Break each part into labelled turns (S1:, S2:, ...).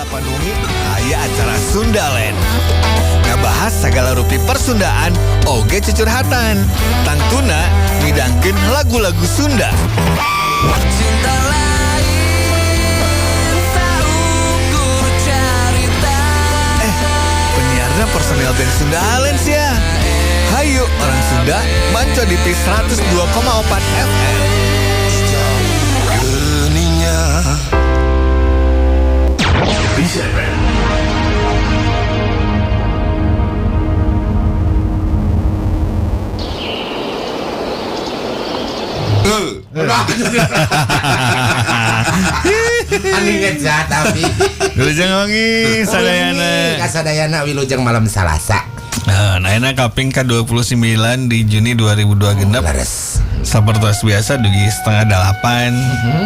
S1: Tapanuli aya acara Sundalen. Ngabahas segala rupi persundaan oge cucurhatan. Tangtuna midangkeun lagu-lagu Sunda.
S2: Cinta lain saukur carita.
S1: Penyiarna personel band Sundalen sia. Hayu orang Sunda manco di PIS 102,4 FM.
S3: Geninya
S4: Bisa FM.
S3: Ani ngejat tapi
S1: Wilujeng wangi sadayana.
S3: Kasadayana wilujeng malam Salasa.
S1: Nah, enak kaping ke-29 di Juni 2002 genep.
S3: Lares.
S1: Sapertos biasa dugi 7:30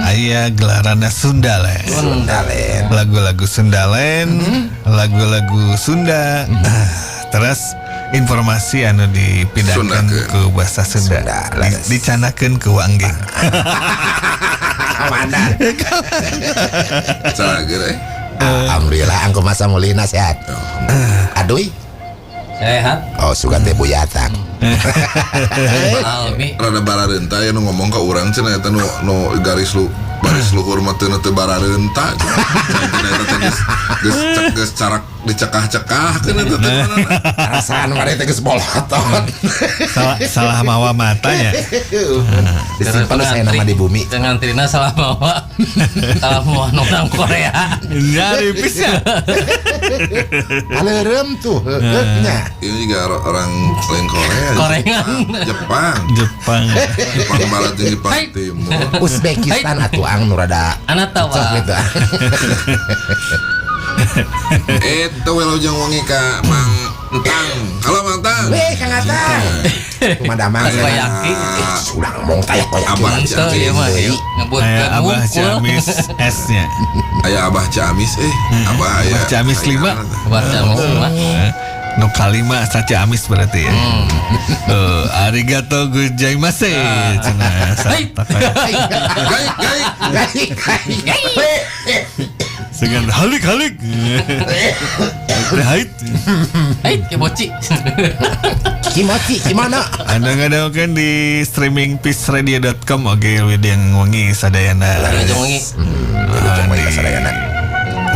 S1: aya gelaranna Sundalen.
S3: Sundalen.
S1: Lagu-lagu Sundalen, lagu-lagu Sunda. Terus informasi anu dipindahkan ke bahasa Sunda, dicanakeun ke Wanggeng.
S3: Mana?
S5: Cara gede.
S3: Alhamdulillah angku masa mulina sehat. Aduy.
S6: Sehat.
S3: Oh suka teh buyatan.
S6: Almi.
S5: Rada barareunta ya nu ngomong ka urang cenah eta nu garis luhur mah teu barareunta. Cenah eta geus carak dicekah-cekahkeun eta teh.
S3: Rasaan mare teh geus boloton.
S1: Salah mawa matanya.
S3: Disimpan saya nama di bumi.
S6: Dengan Trina salah bawa. Salah bawa nonton Korea.
S1: Nyari pisah.
S3: Alerem tuh nya.
S5: Ini juga orang lain Korea.
S6: Korengan.
S5: Jepang barat jeung Jepang timur.
S3: Uzbekistan atuh ang nu rada
S6: Anak tawa.
S3: cocok gitu.
S5: Eta wilujeng wangi ka Mang Entang. Halo Mang Entang.
S3: Weh Kang Atang. Kumadamang
S6: Mas Bayaki.
S3: Sudah ngomong kayak
S5: Abah
S6: Itu ya mah yuk. Ngebut
S1: Aya Abah
S6: ngukul.
S1: Ciamis S-nya.
S5: Aya Abah Ciamis Abah aya
S1: Abah Ciamis 5.
S6: Abah Ciamis 5.
S1: No kalima saja amis berarti ya. Arigato gozaimasu. Cenah
S5: Gaik.
S1: dengan halik. Hait.
S6: Hai, ya boci.
S3: Kimochi gimana?
S1: Anda ngadaokeun di streaming peaceradio.com oge yang wangi sadayana.
S6: Wilujeng wangi.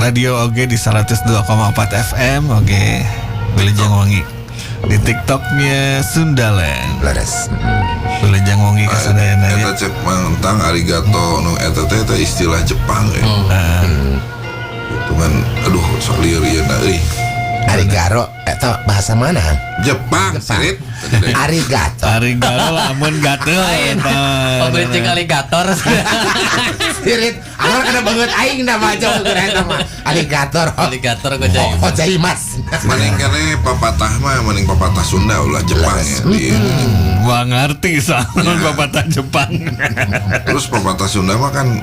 S1: Radio oge di 102,4 FM oge Wilujeng wangi. Di TikToknya Sundalen.
S3: Lares.
S1: Wilujeng wangi ka sadayana
S5: Eta
S1: ya.
S5: cek Mang Entang arigato nu eta teh istilah Jepang ya. Itu kan aduh sok lieur ieu na euy.
S3: Arigaro eta bahasa mana?
S5: Jepang sirit.
S3: Arigato.
S1: Arigato lamun gatel eta.
S6: Pabrik aligator.
S3: Spirit, anak kada banget aing na baca keur eta mah. Aligator.
S6: Aligator gojai.
S3: Hojaimas.
S5: Maning kene papatah mah maning papatah Sunda ulah Jepang ya.
S1: Gua ngerti samun papatah Jepang.
S5: Terus papatah Sunda mah kan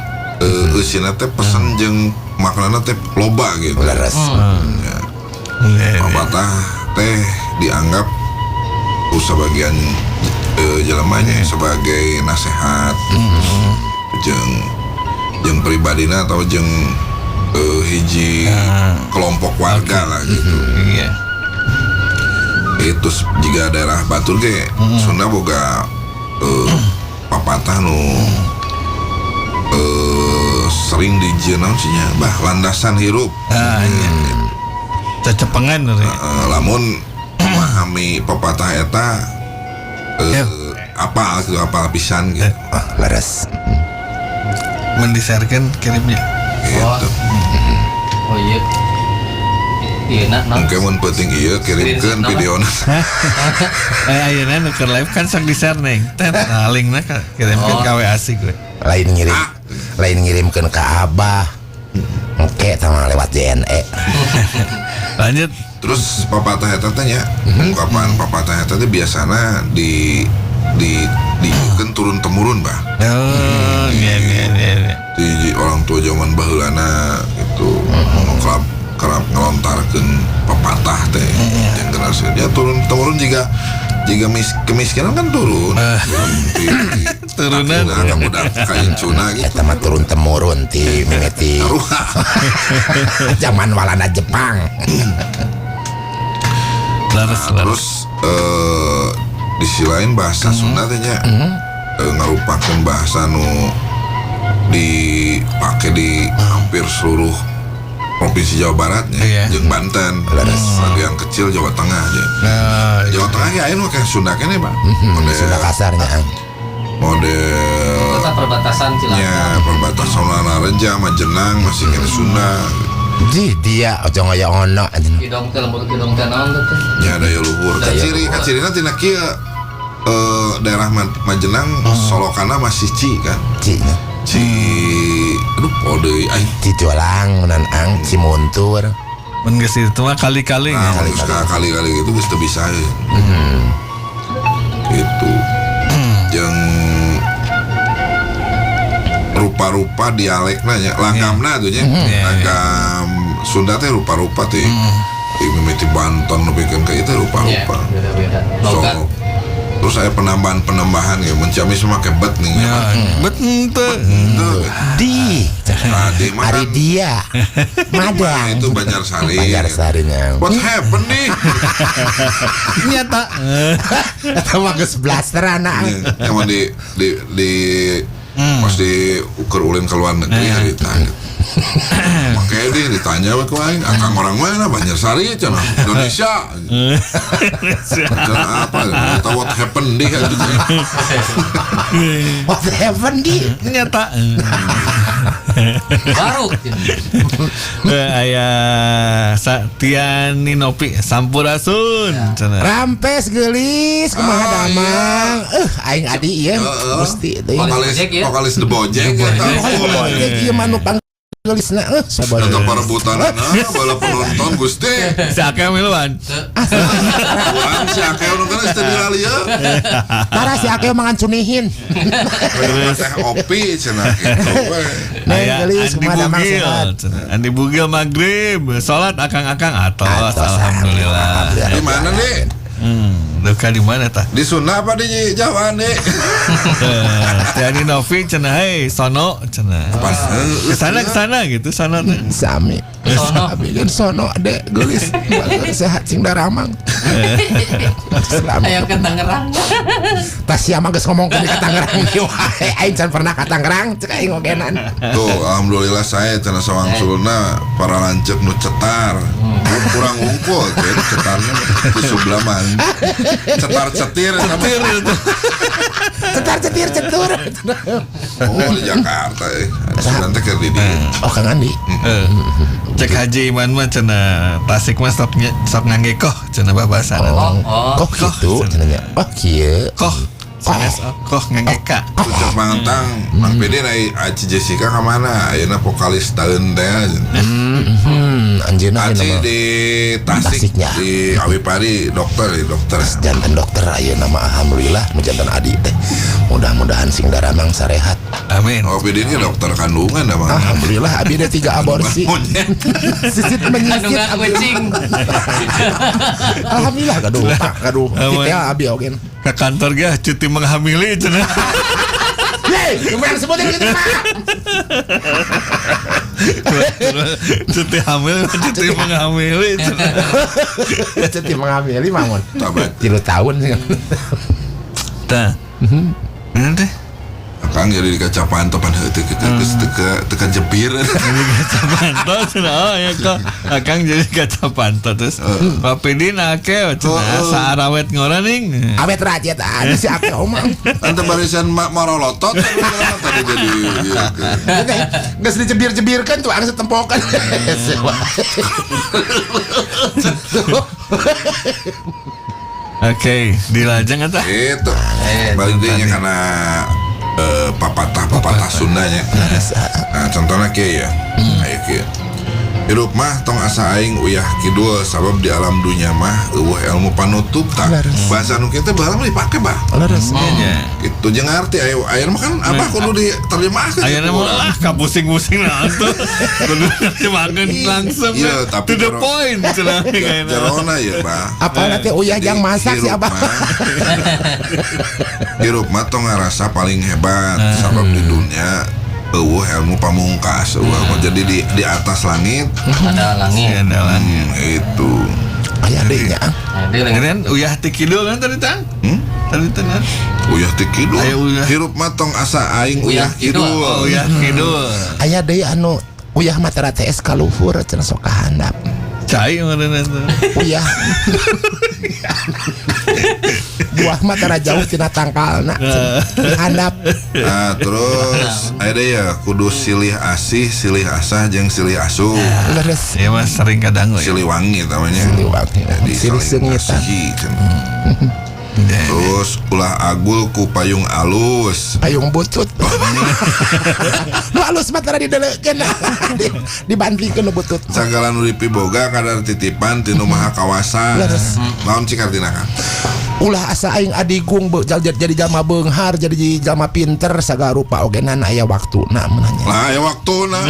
S5: eusina teh pesen jeung makanana teh loba gitu.
S3: Lares.
S5: Papatah teh dianggap sebagian jelemanya sebagai nasehat jeung pribadina atau jeung hiji kelompok warga lah gitu.
S1: Iya.
S5: Itu jika daerah Batur ge Sunda boga papatah nu sering dijieun naon nya bah landasan hirup.
S1: Iya. Cecepengan teh.
S5: Lamun memahami pepatah eta apa pisan gitu.
S3: Lares.
S1: Mendiserkan kirimnya.
S5: Gitu.
S6: Oh iya. Iya nak.
S5: Mungkin mun penting ieu kirimkeun videona.
S1: Ayeuna nu keur live kan sok di-share neng. Nah, linkna kirimkeun ka WA asik we.
S3: Lain ngirimkeun ka Abah. Oke, sama lewat JNE.
S1: Lanjut.
S5: Terus papatah eta teh nya ungkapan papatah eta teh biasana dikeun turun temurun bah.
S1: Oh, iya.
S5: Di orang tua zaman baheulana gitu kerap ngelontarkeun pepatah teh generasi dia turun temurun jika kemiskinan kan turun
S1: turunan.
S5: Kamu udah kain cuna gitu.
S3: Eta mah turun temurun ti mimiti zaman walanda Jepang.
S1: Laras.
S5: Terus di sisi lain bahasa Sunda teh nya ngarupakeun bahasa nu dipake di hampir seluruh provinsi Jawa Baratnya,
S1: Iya.
S5: jeung Banten, bagian kecil Jawa Tengah aja.
S1: Nah,
S5: Jawa Tengah ya anu kayak Sunda kene Pak.
S3: Sudah kasarnya.
S5: Model
S6: Kota perbatasan Cilacap.
S5: nya perbatasan Reja, Majenang masih kene Sunda.
S3: Di dia ojo ngoyo ono.
S6: Kidong teh lembur kidong teh naon teh.
S5: Nya daya luhur. Kacirina tina kieu daerah Majenang Solokana masih Ci kan. Ci aduh pode ai
S3: Cijolang menanang Cimuntur.
S1: mun geus itu mah kali-kali
S5: nah,
S1: nya.
S5: kali-kali gitu geus teu bisa ya. Gitu. Jeung rupa-rupa dialekna nya, langamna tuh nya. Langgam Sunda teh rupa-rupa teh. Di mimiti Banten nepikeun ka itu rupa-rupa.
S6: Beda-beda. Logat.
S5: So, terus saya penambahan ya menciamis make bet nih
S1: Ya, betul.
S3: Di
S5: tadi mah
S3: hari
S5: kan
S3: dia Madang
S5: itu Banjarsari
S3: Banjarsarinya.
S5: what happened nih
S1: Nyata.
S3: Eta mah geus blaster anak.
S5: emang di pas diukur ulin ke luar negeri ya ditanya makanya dia ditanya ke aing akang orang mana Banjarsari cenah Indonesia cenah apa tahu what happened di kan
S3: What happened di?
S1: Nyata.
S6: Baru.
S1: Aya Tiani Nopi Sampurasun cenah.
S3: Rampes geulis kumaha damang. Aing adi ieu Gusti teh.
S5: vokalis The Bojek ya tahu
S3: Ieu mah nu panggelisna sabar.
S5: Untuk perebutan bala penonton Gusti
S1: Si Akeh miluan.
S5: orang si Akeo nu kana teu dilalia
S3: Tara si akeh mangan cunihin.
S5: teh opi cenah gitu we.
S1: Aya
S3: Geulis
S1: Andi
S3: kumaha damang
S1: Bugil
S3: sehat.
S1: cenah. Andi Bugil maghrib salat akang-akang atos
S3: Atos,
S1: alhamdulillah.
S5: Di mana nih?
S1: Duka di mana tah?
S5: Di Sunda apa di Jawa nih?
S1: Tiani Novi cenah hei sono cenah.
S5: Pas
S1: Kesana gitu sana teh.
S3: Sami.
S6: Sono.
S3: Abieun sono ade geulis bager sehat cing daramang. Selamat.
S6: Ayo ke Tangerang.
S3: Tas sia mah geus ngomongkeun di Tangerang ieu wae. Aing can pernah ka Tangerang cek aing ogenan.
S5: tuh alhamdulillah saya cenah sawang suluna para lancek nu cetar. Kurang unggul teh cetarnya di sebelah mana? Cetar cetir
S3: Cetar cetir cetur.
S5: Oh di Jakarta nanti ke di
S3: Oh Kang Andi.
S1: Cek Haji Iman mah cenah Tasik mah sok ngangge koh cenah babasana.
S3: Kok gitu cenanya. Oh kieu.
S1: Koh. Sanes koh ngangge ka.
S5: Ucap mangentang Mang Pede rai Aci Jessica ka mana? Ayeuna vokalis taeun teh.
S3: Anjeunna
S5: Aci
S3: nama
S5: di Tasik
S3: Tasiknya.
S5: di Awipari dokter.
S3: jantan dokter ayeuna mah alhamdulillah nu jantan adi teh. Mudah-mudahan sing daramang sarehat.
S1: Amin.
S5: Oh Pede ini dokter kandungan emang.
S3: Alhamdulillah abi ada 3 aborsi.
S5: Monyet.
S3: Sisit menyisit
S6: Kandungan
S3: abi.
S6: kucing.
S3: Alhamdulillah gaduh.
S1: Aman.
S3: Kita abi ogen.
S1: Ke kantor ge cuti menghamili cenah.
S3: Hei, lumayan sebutin gitu Pak.
S1: Cuti hamil, cuti menghamili cenah.
S3: Cuti mengambil mangun.
S5: Tabat.
S3: 3 tahun sih.
S1: Tah. Nanti
S5: Akang jadi di kaca pantopan teka jebir.
S1: panto cenah oh ya kok akang jadi kaca panto terus Papidin akeh cenah saarawet ngoraning.
S3: Awet raja tadi si akeh omong.
S5: Ante barisan marolotot tadi jadi
S3: Geus dicebir-cebirkan tuh angsa tempokan.
S1: Oke, dilajeng eta.
S5: itu balik dia karena papatah Sundanya. Nah contohnya kayak ya kayak Hirup mah tong asa aing uyah kidul sabab di alam dunia mah eueuh ilmu panutup tak. Bahasa nu kitu baheula dipake bah.
S4: Leres.
S5: Itu jeung ngarti aya mah kan apa kudu diterjemahkeun.
S1: Ayeuna mah lah kapusing-pusing nah tuh. Kudu terjemahkeun langsung.
S5: Iya,
S1: to
S5: tapi
S1: the point cenah kayakna.
S5: Jarona ya bah.
S3: Apa nanti uyah jang masak si abah.
S5: Hirup mah tong ngarasa paling hebat sabab di dunia ilmu pamungkas jadi di atas langit
S6: Ada langit.
S5: itu
S3: Aya deui nya.
S6: Dia langit.
S1: Kemudian uyah ti kidul kan tadi tang? Tadi tang.
S5: uyah ti kidul
S1: Aya uyah.
S5: hirup mah tong asa aing uyah kidul
S1: Oh uyah kidul.
S3: Aya deui anu uyah mah tara teh ka luhur cenah sok kahandap.
S1: Cai ngaranna teh.
S3: Uyah. Buah mah tara jauh tina tangkalna. Handap.
S5: nah terus ada ya kudu silih asih silih asah jeung silih asuh
S3: Leres.
S1: Ya mas sering kadang we.
S5: silih wangi namanya
S3: Silih wangi.
S5: jadi
S3: Silih
S5: saling
S3: seungitan.
S5: ngasihi kan. Terus ulah agul ku payung alus
S3: Payung butut. Nu alus mah tara didelekeun. Dibantikeun nu butut.
S5: sagala nu dipiboga kadar titipan tinu maha kawasan
S3: Leres.
S5: naon cikartina kan
S3: Ulah asa aing adigung jadi jalma beunghar, jadi jalma pinter sagala rupa ogenan aya waktuna menanya.
S5: lah ya waktuna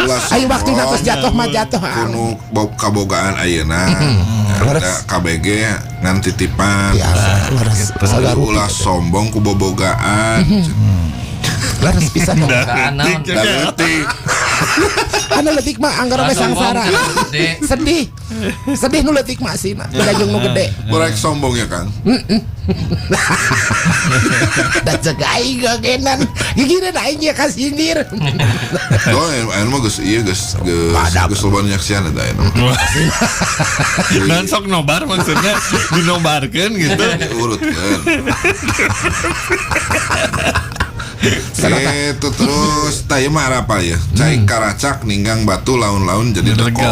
S5: ulah
S3: Ayo waktuna tos jatuh mah jatuh.
S5: kuno kabogaan ayeuna ada KBG ngan titipan
S3: Ya, leres. Sagala rupa.
S5: ulah sombong ku bobogaan
S3: Leres pisan.
S6: Keadaan naon.
S5: dan leutik
S3: Anu leutik mah anggar we sangsara.
S6: Gede.
S3: Sedih. Sedih nu leutik mah sina. Beda jeung nu gede.
S5: Burek sombong ya Kang
S3: Da cek aing gegenan. Gigireun aing ge ka sindir.
S5: doa ayeuna mah geus ieu geus loba nyaksian eta ayeuna
S1: Dan sok nobar maksudnya dinobarkeun gitu.
S5: urutkeun itu terus tah ieu mah apa ya cai karacak ninggang batu laun-laun jadi deko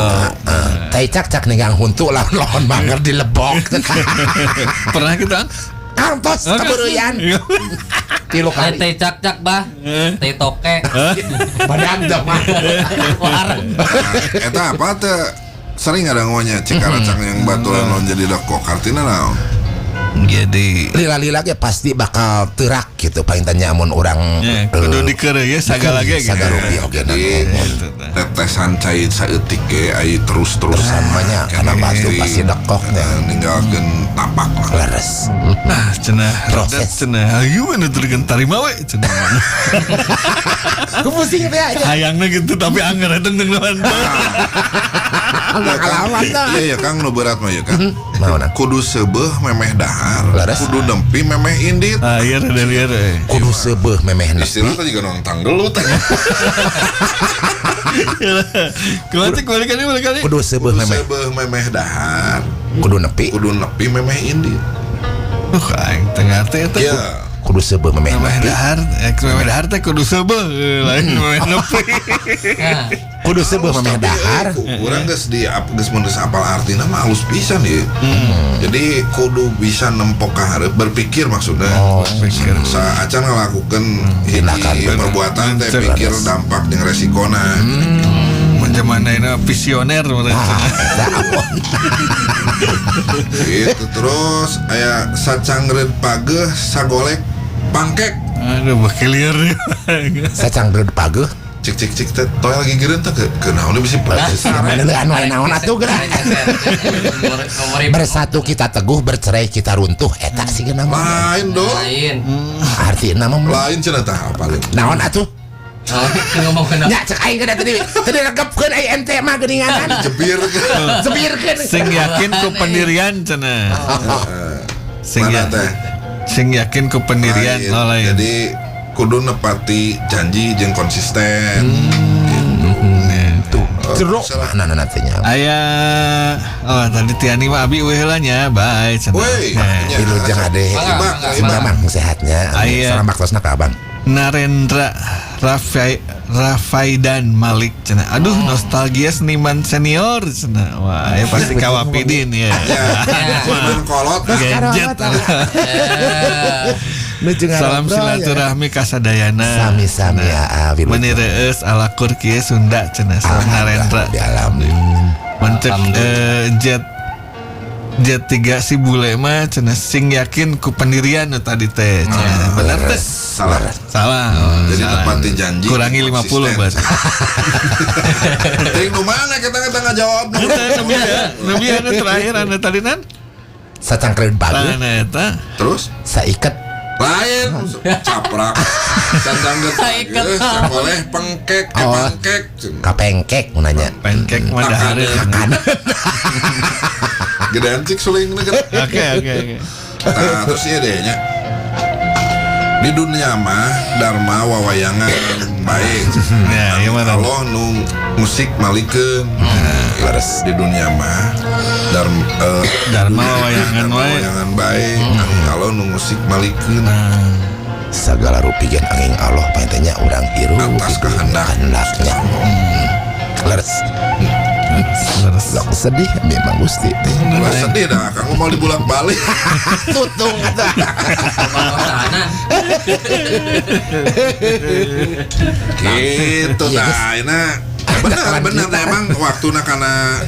S3: Tai cak ninggang huntu lawan banger dilebok.
S1: Pernah kita?
S3: Kantos kabeureyan. Tilu kali.
S6: Teh cak-cak bah. Teh toke.
S3: Badag dah mah.
S6: Wareng.
S5: eta apa teh sering ada ngomongnya cek karacak yang batu laun-laun jadi deko artina naon
S1: Jadi
S3: Lila-lila ge pasti bakal terak gitu paling tanya mun urang
S1: ya, kudu dikeur ya sagala ge gitu.
S3: sagarupi oge
S5: jadi tetesan cai saeutik ge ai terus-terusan
S3: banyak karena batu pasti dekok teh.
S5: ninggalkeun tapak lah
S3: Leres.
S1: Nah cenah
S3: Proses.
S1: cenah ayu anu turkeun tarima we cenah.
S3: Kupusing teh aja.
S1: Hayangna gitu tapi anger eta teu naon.
S3: Pengalaman teh.
S5: iya ya Kang nu berat mah ya Kang
S3: Naonna?
S5: kudu seubeuh memeh dahar
S3: Leres.
S5: kudu dempi memeh indit
S1: Ah iya ada liar
S3: Kudu seubeuh memehna.
S5: istilah teh juga nong tanggelut
S1: Kembali kali.
S3: Kudu seubeuh memeh.
S5: seubeuh memeh dahar
S3: Kudu nepi.
S5: kudu nepi memeh indit
S1: Aing tengah teh eta.
S5: iya
S3: Kudu seubeuh memeh
S1: Memeh
S3: nepi.
S1: dahar teh kudu seubeuh lain memeh nepi.
S6: Nah,
S3: Kudu seubeuh memeh dahar.
S5: urang geus mun geus apal artina mah halus pisan ieu jadi kudu bisa nempok ka hareup berpikir maksudnya
S1: Pikir.
S5: saacan ngalakukeun
S3: Tindakan
S5: hiji perbuatan teh
S1: Jelas.
S5: pikir dampak jeung resikona
S1: Menjamanaina visioner
S5: gitu terus aya sacangreud pageuh sagolek pangkek
S1: Aduh bakal liar.
S3: Sacang deud pageuh.
S5: cik teh toel lagi gireun teh ke naon bisa
S3: Mana lu anu naon atuh geura. Bersatu kita teguh, bercerai kita runtuh. Eta sih geuna mah.
S5: lain dong
S6: lain.
S3: Artina mah
S5: lain cenah tah apa lain
S3: naon atuh?
S6: Oh, ngomong kenapa?
S3: Nya cek aing kada tadi regepkeun ai ente mah geuninganan.
S5: jebir
S3: Sebirkeun.
S1: Sing yakin ku pendirian cenah.
S5: mana teh
S1: Sing yakin ku pendirian lain.
S5: jadi kudu nepati janji jeung konsisten
S3: Tuh, jeruk mana nantinya.
S1: Aya tadi Tiani mah abi we heula nya bye cenah.
S5: Woi,
S1: Heh.
S3: Pilu jeung ade. Si Mamang sehatnya.
S1: Aya.
S3: Salam baktosna ka Abang.
S1: Narendra Rafaidan Malik cenah. Aduh nostalgia seniman senior cenah. Wah, ya pasti Kawapidin ya.
S5: ya kolot
S1: Gadget. Salam silaturahmi kasadayana.
S3: Sami-sami ya.
S1: Menireus ala kur kieu Sunda cenah sareng Narendra.
S3: Di alam.
S1: Mencek Jet 3 si bule mah cenah sing yakin ku pendirian nu tadi teh. Bener teh?
S5: Salah.
S1: Salah.
S5: Jadi tepati janji.
S1: Kurangi 50 berarti.
S5: Ting nu mana kita ngajawab.
S1: Nabi anu terakhir anu tadi nan?
S3: Sacangkreun bagus.
S1: Eta.
S5: Terus
S3: Saiket.
S5: lain caprak. Sacangkeun
S6: Saiket.
S5: boleh pengkek, pengkek.
S3: Kapengkek mun nanya.
S1: Pancake mah dahare.
S5: Gedean cik suling gitu.
S1: Oke.
S5: Nah, terus ieu deh nya. Di dunia mah dharma wawayangan baik.
S1: Ya, ieu mah
S5: Allah nu musik malikeun. Laras di dunia mah
S1: Dharma wayangan wae.
S5: wayangan baik. Kalau nu musik malikeun
S3: Segala rupikeun angin Allah pantenya urang hirup
S5: atas kehendaknya.
S3: Leres. Sok sedih memang Gusti teh.
S5: Ulah sedih dah, kamu mau dibulak-balik.
S3: Tutung tah.
S5: Gitu
S3: Iya,
S5: tah, enak. Bener emang waktuna kana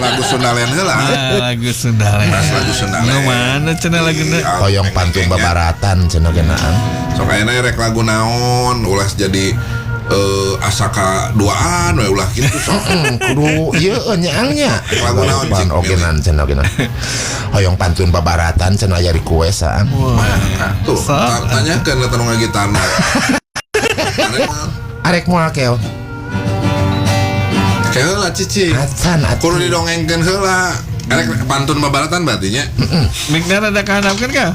S5: lagu Sundalen heula.
S1: Lagu Sundalen.
S5: Pas lagu Sundalen.
S1: Nu mana cenah laguna?
S3: Hoyong pantun babaratan cenah geunaan.
S5: Sok ayeuna rek lagu naon ulah jadi asaka duaan we ulah kitu sok.
S3: Kudu ieu nyaangnya.
S5: Lagu naon, Cik?
S3: Ogenan cenah geunaan. Hoyong pantun babaratan cenah aya request aan.
S5: Tuh, tanyakeun eta nu ngagitarna.
S3: Arek moal keo.
S5: Heula cicing.
S3: Acan
S5: Kudu didongengkeun heula. Rek pantun babaratan berarti nya.
S1: Mikna rada kahandapkeun ka?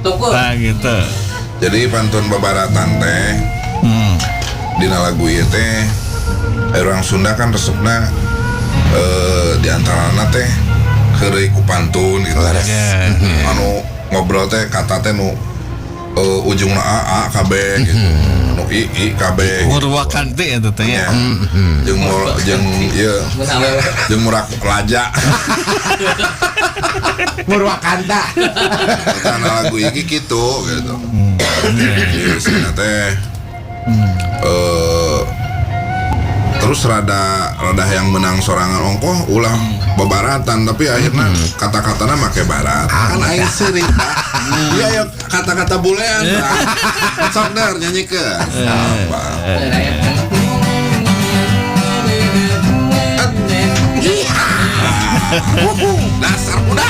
S6: Tunggu.
S1: Tah gitu.
S5: Jadi pantun babaratan teh dina lagu ieu teh orang Sunda kan resepna di antarana teh heureuy ku pantun gitu.
S1: Ya.
S5: Anu ngobrol teh kata teh nu ujungna a kabeh gitu. Nu i kabeh.
S1: Murwakanti eta teh ya.
S5: Jeung ieu jeung murak laja.
S3: Murwakanda.
S5: Karena lagu iki gitu. Jadi sina teh terus rada yang menang sorangan ongkoh ulah babaratan tapi akhirnya kata-katana make barat kan aing seuring iya ya kata-kata bulean sok dar nyanyikeun apa dasar muda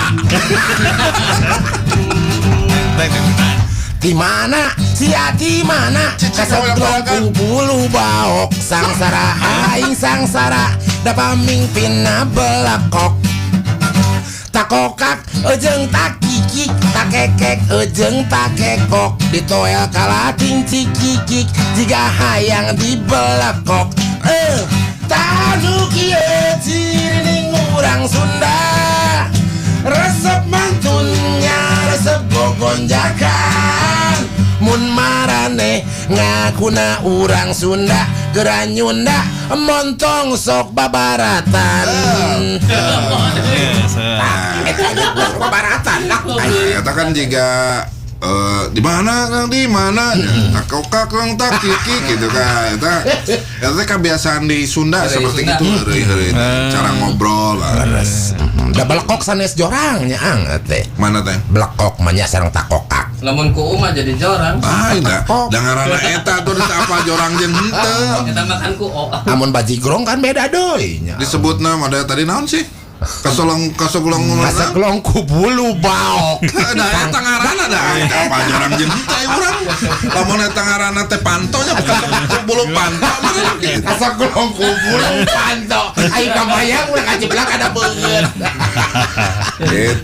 S3: Di mana sia di mana kasablong bulu baok sangsara aing sangsara da pamimpinna belakok takokak ejeng tak kikik tak kekek ejeng tak kekok ditoel kalating cikikik jika hayang di belakok tanu kieu cirining urang Sunda resep mantunnya resep gogonjakan mun marane ngakuna urang Sunda geranyunda montong sok babaratan babaratan lah
S5: eta kan juga di mana tak kokak lang tak kiki gitu kan eta kebiasaan di Sunda seperti itu heureuy cara ngobrol
S3: da belekok sanes jorangnya teh
S5: mana teh
S3: belekok mah nya sareng takokak
S6: Lamun ku umah jadi jorang.
S5: indah dangarana eta tuh apa jorang jeung henteu
S6: Kita makan ku
S3: amun bajigrong kan beda deui nya
S5: disebutna ada tadi naon sih kasolong
S3: kasaklong ku bulu baok
S5: da eta ngaranna da apa jorang jeung henteu urang lamun eta ngaranna teh pantonya bukan bulu panto gitu
S3: kasaklong ku bulu panto aing kabayang urang ngajeblak ada beungeut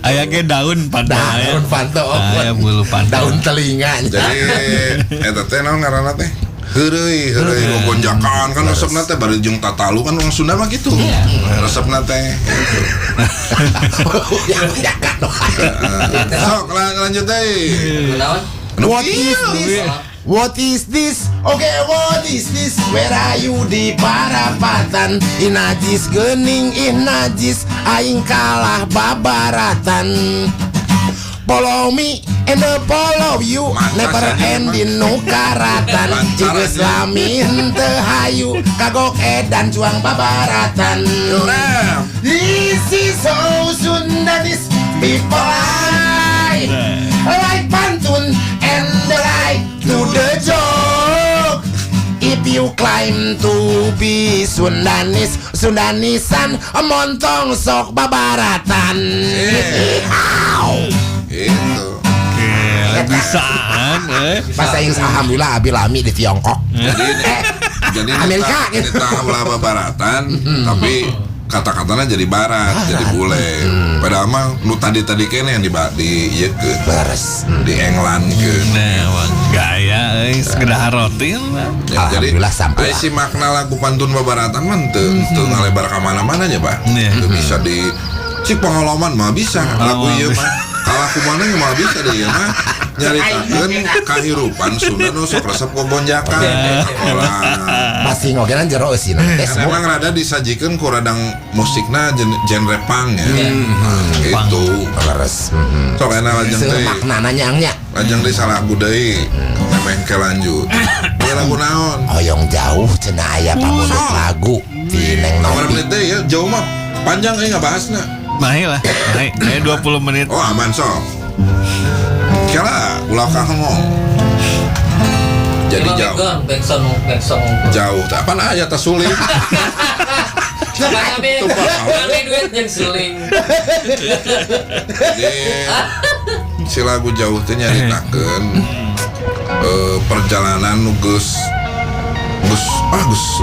S1: Aya ge daun panto aya.
S3: daun panto
S1: Aya bulu panto.
S3: daun telinga
S5: jadi eta teh naon ngaranna teh heureuy gogonjakan kan resepna teh bari jeung tatalu kan orang Sunda mah gitu resepna teh sok lanjut deui
S6: naon?
S3: What is this? What is this? Okay, what is this? Where are you di Parapatan? Inajis gening inajis aing kalah babaratan. Follow me and follow you. Never ending no karatan. Jika selamin tehayu kagok edan juang babaratan. This is so Sundanis people like pantun and the right to the joke. If you climb to be Sundanis, Sundanisan montong sok babaratan.
S5: Itu.
S1: Bisaan
S3: Bahasa Inggris alhamdulillah abilami di Tiongkok.
S5: Jadi
S3: Amerika gitu.
S5: kita belah baratan, tapi kata-katanya jadi barat, jadi bule. Padahal mah nu tadi kene yang di ieu
S3: Beres.
S5: di England ke.
S1: Nah, gaya segera rotin.
S5: Ya, jadi
S3: Alhamdulillah sampai
S5: aya si makna lagu pantun babaratan mah teu ngalebar ka mana-mana nya, Pak.
S1: Iya.
S5: Teu bisa di cik pengalaman mah bisa lagu ieu mah. Kalau kumaha mah bisa deh ya mah nyaritakeun kahirupan Sunda nu sok resep gobonjakan.
S3: Masih ngogenan jero eusin teh.
S5: Kan emang rada disajikan ku radang musikna genre punk ya. Itu
S3: Beres.
S5: sok enak lajeng deui.
S3: Maknana nyangnya.
S5: Lajeng deui salagu deui. Memang ke lanjut. Ieu lagu naon?
S3: Hoyong jauh cenah aya pamunut lagu di Neng
S5: Kamar
S3: Nompi.
S5: menit deui ya jauh mah panjang euy ngabahasna.
S1: Mahi lah, kayak 20 menit.
S5: Oh aman sok. Kala ulah ka ngomong. Jadi jauh.
S6: Bangsong.
S5: Jauh teh apaan aya teh suling.
S6: Kami duit yang suling.
S5: Jadi si lagu jauh teh nyaritakeun perjalanan nu geus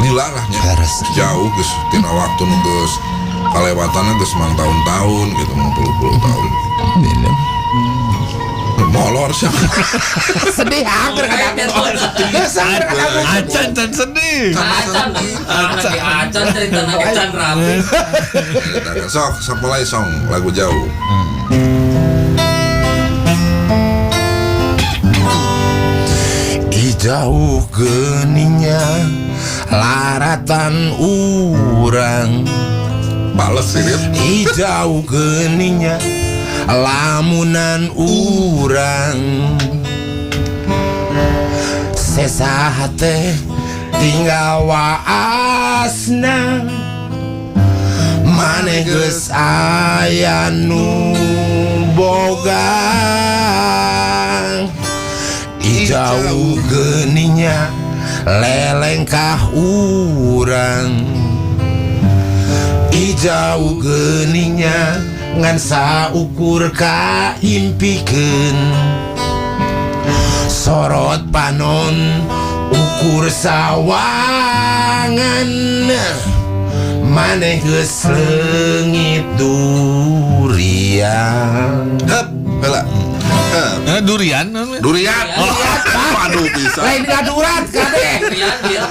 S5: lila lah nya.
S3: Beres.
S5: Jauh geus tina waktu nu geus kalewatanna geus mang tahun-tahun gitu, mau puluh-puluh tahun. Molor sih.
S3: Sedih hampir kadang.
S1: Acan dan sedih.
S6: Acan cerita acan rapi.
S5: Sok sapulai song lagu jauh.
S3: Jauh geuninnya laratan urang.
S5: Bales ini.
S3: Jauh geuninnya lamunan urang. Sesaha teh tinggal waasna. Maneh geus aya nu boga. Jauh geuninnya lelengkah urang. Jauh geuninnya ngan saukur kaimpikeun. Sorot panon ukur sawangan. Maneh geus leungit durian.
S5: Hep, heula.
S1: Durian.
S5: Durian. Aduh bisa.
S3: Lain ngadurat kadeh.
S6: Dia.
S5: Gitu.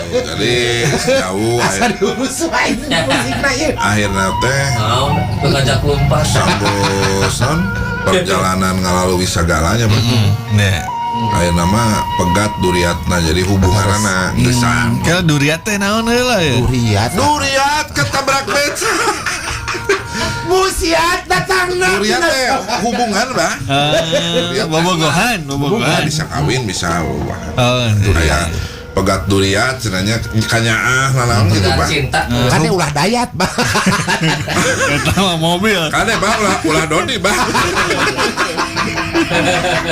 S5: Jadi jauh
S3: Asa diurus wae musikna ieu.
S5: akhirnya teh
S6: Mau ngajak lumpat.
S5: sambosan perjalanan ngalalui segalanya.
S1: Nah,
S5: Akhirnya mah pegat duriatna jadi hubunganana gesan.
S1: kalau durian teh naon heula ya?
S3: Duriat
S5: Ketabrak beca.
S3: musiat datangna.
S5: Duriat teh hubungan bah.
S1: Bobogohan.
S5: Bisa kawin bisa.
S1: Oh,
S5: Kayak pegat duriat cenanya kanyaah nanaon gitu bah.
S6: Cinta.
S3: Kan ulah dayat, Bang.
S1: Eta mah mobil.
S5: Kade bah ulah doni bah.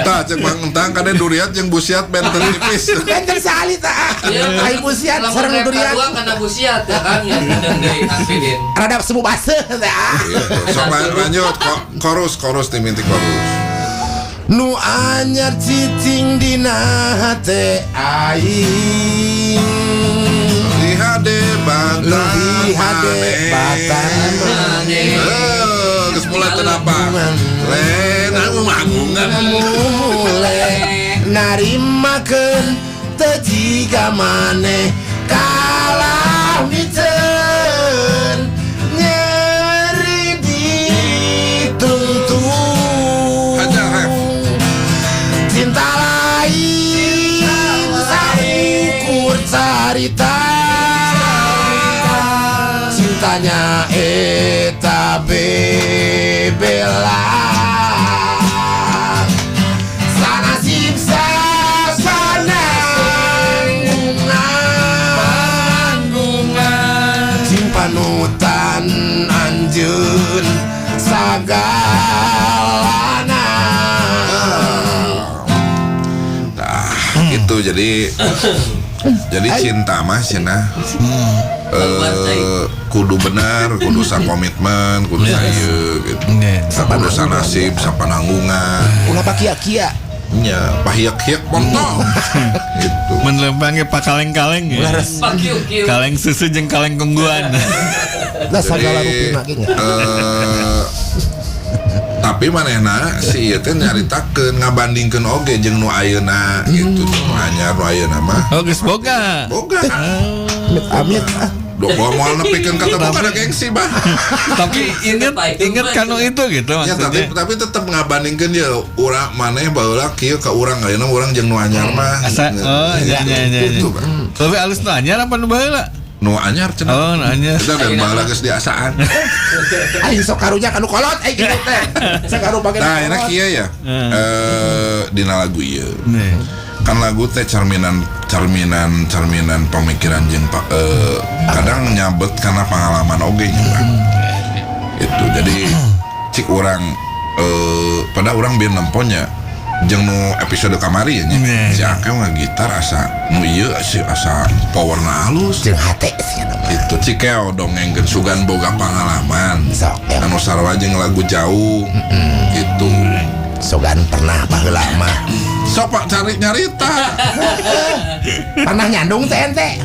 S5: Tah cek Bang Entang kade duriat jeung busiat benten tipis.
S3: Benten sali tah. Ai musiat sareng duriat.
S6: Dua karena busiat ya kan yang dari aspidin.
S3: Rada semu baseuh tah.
S5: Gitu. Sok lanjut chorus timinti chorus.
S3: Nu anyar cicing dina hate aing.
S5: Lihade batan
S3: maneh.
S5: Geus mulai kenapa? Len anu manggungan.
S3: Mulai narimakeun teu jiga maneh kalah miteun nyeri ditungtung.
S5: Hajar, Ref.
S3: Cinta lain saukur carita. Cinta Hanya eta bebelang sanasib sananggungan cing panutan anjeun sagalana.
S5: Nah, gitu jadi cinta mah cenah kudu benar, kudu sakomitmen, kudu saeu gitu. Kudu sanasib, sapananggungan.
S3: Ulah pakia-kia.
S5: Nya, pahiak-hiak montong. Gitu.
S1: Menlempangnya pak kaleng-kaleng ya. Kaleng susu jeung kaleng kungguan.
S3: Lah sagala rupina ge nya.
S5: Tapi manehna si ieu teh nyaritakeun ngabandingkeun oge jeung nu ayeuna gitu. Nu anyar nu ayeuna mah.
S1: Oh geus boga.
S5: Boga.
S3: Amit.
S5: Dok moal nepikeun kata boga ada gengsi bah.
S1: Tapi inget kanu itu gitu
S5: Ya
S1: maksudnya.
S5: tapi tetep ngabandingkeun ya urang maneh baheula kieu ka urang ayeuna urang jeung nu anyar mah.
S1: Asa nya.
S5: Gitu, Bang.
S1: Tapi alus nu anyar apa nu baheula?
S5: Nu anyar cenah.
S1: Oh, nu anyar.
S5: Kita dan baheula geus diasaan.
S3: Aing sok karunya kanu kolot aing kitu teh. Sagaru pake.
S5: Nah, enak kieu ya. Dina lagu ieu.
S1: Nih.
S5: Kan lagu teh cerminan pemikiran jeung kadang nyabet karena pengalaman oge nya. Itu jadi cik urang pada urang bieu nemponya jeung nu episode kamari nya. Si Akeh mah gitar asa nu ieu asa powerna halus.
S3: Jeung hate sia nama.
S5: Itu cikeo dongengkeun sugan boga pengalaman.
S3: Sok
S5: Anu sarua jeung lagu jauh. Gitu.
S3: Sogan pernah baheula mah.
S5: Sok Pak cari nyarita.
S3: Pernah nyandung teh ente.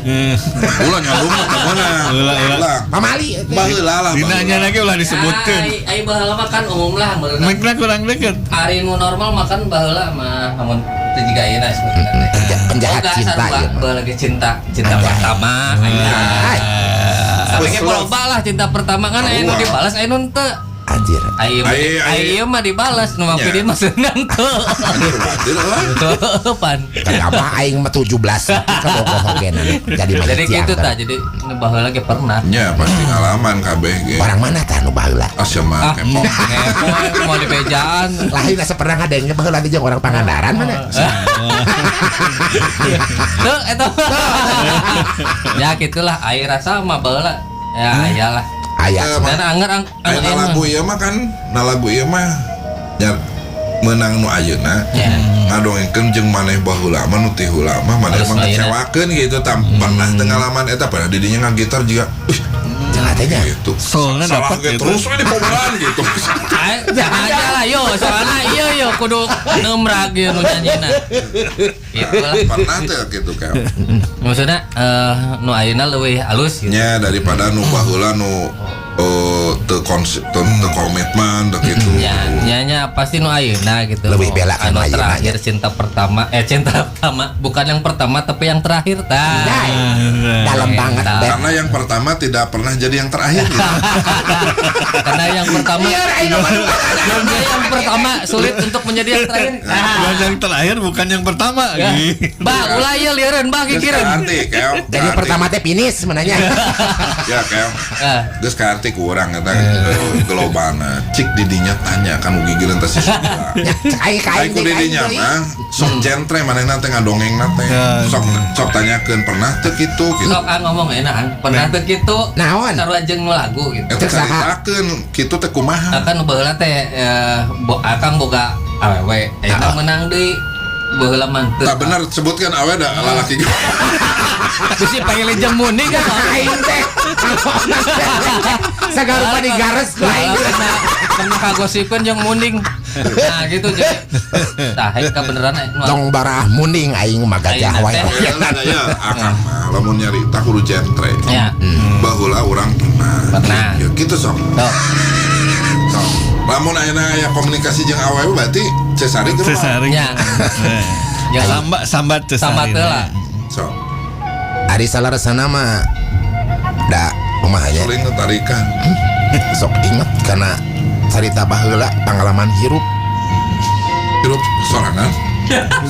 S5: Ulah nyambung mah ka mana? Ulah.
S3: Pamali.
S5: Baheula lah.
S1: Dinanya lagi ulah disebutkeun.
S6: Ai baheula mah kan umum lah meureuh.
S1: Mikna kurang deket.
S6: Ari nu normal makan baheula mah amun teu jiga ayeuna sebenarnya.
S3: Penjahat cinta ieu mah.
S6: Baheula ge cinta pertama. Sampai loba lah cinta pertama kan aya nu dibalas aya nu teu.
S3: Anjir.
S6: Ayo mah dibalas nu mah video mah senang teu. Teu pan.
S3: Kenapa aing mah 17 kabogohogenan jadi mah.
S6: Jadi kitu tah jadi nu baheula ge pernah.
S5: Nya pasti ngalaman kabeh ge.
S3: Barang mana tah nu baheula?
S5: Asa mah kepong.
S6: Kepo mau dibejaan.
S3: Lain asa pernah ngadengnya baheula jeung orang Pangandaran mana?
S6: Tuh eta. Ya gitulah air rasa mah baheula. Ya ayalah.
S3: Aya.
S6: Dan anger
S5: Ayeuna lagu ieu mah kan, lagu ieu mah nya meunang nu ayeuna. Ngadongengkeun jeung maneh baheula mah nu ti heula mah maneh mah ngecewakeun gitu pernah teu ngalaman eta pada didinya ngagitar juga.
S3: Jangan tanya.
S5: Gitu.
S1: Soalnya dapat gitu.
S5: Terus we dipomeran gitu.
S6: Jangan aja lah yo, soalnya iya kudu nemrag ieu nu nyanyina. Gitu lah.
S5: Pernah teh gitu kan.
S6: Maksudnya nu ayeuna leuwih halus gitu.
S5: Nya daripada nu baheula nu teu komitmen gitu.
S6: Nya pasti nu ayeuna gitu.
S3: Lebih bela kan
S6: anu
S3: ayeuna.
S6: terakhir cinta pertama bukan yang pertama tapi yang terakhir tah.
S3: Dalam banget deh.
S5: Karena yang pertama tidak pernah jadi yang terakhir gitu.
S6: Karena yang pertama yang pertama sulit untuk menjadi yang terakhir.
S1: Yang terakhir bukan yang pertama.
S6: Mbak, ulah ieu lieureun Mbak kikireun.
S3: Jadi pertama teh finish menanya.
S5: Ya Kel. Geus ka arti ku urang eta globana. Cik didinya tanya kan ugi gireun teh si Sunda.
S3: Kain
S5: Ku didinya mah sok jentre manehna teh ngadongengna teh. Sok tanyakeun pernah teu kitu gitu.
S6: Sok ngomong enak pernah teu kitu.
S3: Naon?
S6: Sarua jeung nu lagu gitu.
S5: Eta caritakeun kitu teh kumaha?
S6: Akan nu baheula teh akang boga awewe eta menang deui baheula mah teu.
S5: Tak benar sebutkan awe da lalaki.
S6: Bisi panggil jeung munding kan
S3: Aing teh. Sagarupa digares ku aing.
S6: Kena kagosipkeun jeung munding. Nah gitu jadi. Tah eta beneran
S3: Tong barah munding aing mah gajah wae.
S5: Ya akang mah lamun nyarita kudu jentre.
S6: Ya.
S5: Baheula urang pernah. Ya kitu sok. Sok. Lamun ayeuna aya komunikasi jeung awewe berarti cesari ke
S1: Cesaring.
S6: Ya.
S1: Ya sambat cesaring.
S6: Sambat lah.
S5: Sok.
S3: Ari salaresana mah da kumahanya
S5: Sering tarikan.
S3: sok inget karena cerita baheula pengalaman hirup.
S5: Hirup sorangan.